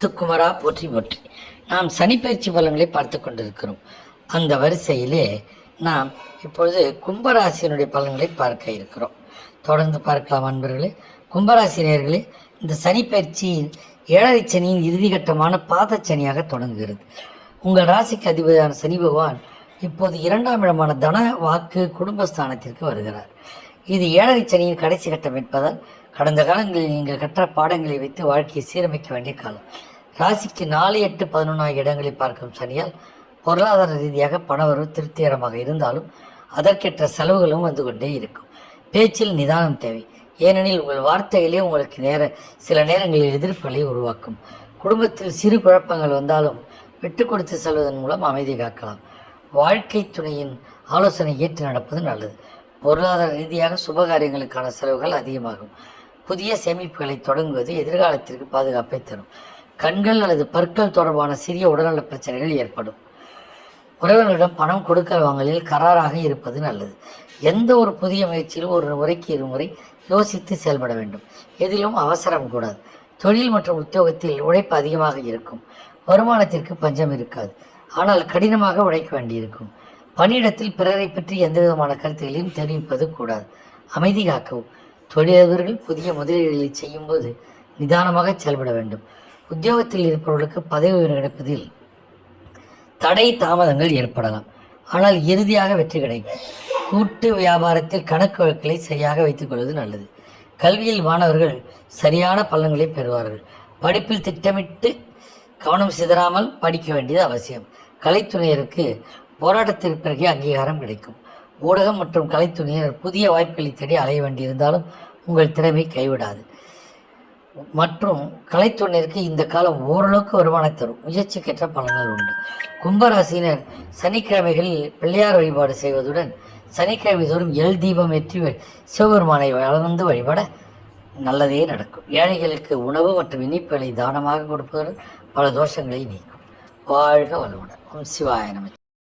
முத்துக்குமரா போற்றி போற்றி. நாம் சனிப்பயிற்சி பலன்களை பார்த்து கொண்டிருக்கிறோம். அந்த வரிசையிலே நாம் இப்பொழுது கும்பராசியினுடைய பலன்களை பார்க்க இருக்கிறோம். தொடர்ந்து பார்க்கலாம் அன்பர்களே. கும்பராசினியர்களே, இந்த சனிப்பயிற்சி 7ரை சனியின் இறுதிக்கட்டமான பாதச்சனியாக தொடங்குகிறது. உங்கள் ராசிக்கு அதிபதியான சனி பகவான் இப்போது 2ஆம் இடமான தன வாக்கு குடும்பஸ்தானத்திற்கு வருகிறார். இது 7ரை சனியின் கடைசி கட்டம் என்பதால் கடந்த காலங்களில் நீங்கள் கற்ற பாடங்களை வைத்து வாழ்க்கையை சீரமைக்க வேண்டிய காலம். ராசிக்கு 4, 8, 11 ஆகிய இடங்களை பார்க்கும் சனியால் பொருளாதார ரீதியாக பணவரவு திருப்திகரமாக இருந்தாலும் அதற்கேற்ற செலவுகளும் வந்து கொண்டே இருக்கும். பேச்சில் நிதானம் தேவை. ஏனெனில் உங்கள் வார்த்தைகளே உங்களுக்கு சில நேரங்களில் எதிர்ப்புகளை உருவாக்கும். குடும்பத்தில் சிறு குழப்பங்கள் வந்தாலும் விட்டு கொடுத்து செல்வதன் மூலம் அமைதி காக்கலாம். வாழ்க்கை துணையின் ஆலோசனை ஏற்று நடப்பது நல்லது. பொருளாதார ரீதியாக சுபகாரியங்களுக்கான செலவுகள் அதிகமாகும். புதிய சேமிப்புகளை தொடங்குவது எதிர்காலத்திற்கு பாதுகாப்பை தரும். கண்கள் அல்லது பற்கள் தொடர்பான சிறிய உடல்நல பிரச்சனைகள் ஏற்படும். உறவினரிடம் பணம் கொடுக்கல் வாங்கலில் கராராக இருப்பது நல்லது. எந்த ஒரு புதிய முயற்சியிலும் ஒரு முறைக்கு 2 முறை யோசித்து செயல்பட வேண்டும். எதிலும் அவசரம் கூடாது. தொழில் மற்றும் உத்தியோகத்தில் உழைப்பு அதிகமாக இருக்கும். வருமானத்திற்கு பஞ்சம் இருக்காது. ஆனால் கடினமாக உழைக்க வேண்டியிருக்கும். பணியிடத்தில் பிறரை பற்றி எந்த விதமான கருத்துகளையும் தெரிவிப்பது கூடாது. அமைதி காக்கவும். தொழிலதிபர்கள் புதிய முதலீடுகளை செய்யும் போது நிதானமாக செயல்பட வேண்டும். உத்தியோகத்தில் இருப்பவர்களுக்கு பதவி உயர்வு கிடைப்பதில் தடை தாமதங்கள் ஏற்படலாம். ஆனால் இறுதியாக வெற்றி கிடைக்கும். கூட்டு வியாபாரத்தில் கணக்கு வழக்குகளை சரியாக வைத்துக் கொள்வது நல்லது. கல்வியில் மாணவர்கள் சரியான பலன்களை பெறுவார்கள். படிப்பில் திட்டமிட்டு கவனம் சிதறாமல் படிக்க வேண்டியது அவசியம். கலைத்துறையருக்கு போராட்டத்திற்கு பிறகு அங்கீகாரம் கிடைக்கும். ஊடகம் மற்றும் கலைத்துறையினர் புதிய வாய்ப்புகளை தேடி அலைய வேண்டியிருந்தாலும் உங்கள் திறமை கைவிடாது. மற்றும் கலைத்துறையினருக்கு இந்த காலம் ஓரளவுக்கு வருமானம் தரும். முயற்சிக்கேற்ற பலன்கள் உண்டு. கும்பராசினர் சனிக்கிழமைகளில் பிள்ளையார் வழிபாடு செய்வதுடன் சனிக்கிழமை தோறும் எல் தீபம் ஏற்றி சிவபெருமானை வளர்ந்து வழிபட நல்லதே நடக்கும். ஏழைகளுக்கு உணவு மற்றும் இனிப்புகளை தானமாக கொடுப்பதுடன் பல தோஷங்களை நீக்கும். வாழ்க வளமுடன். ஓம் சிவாய நம.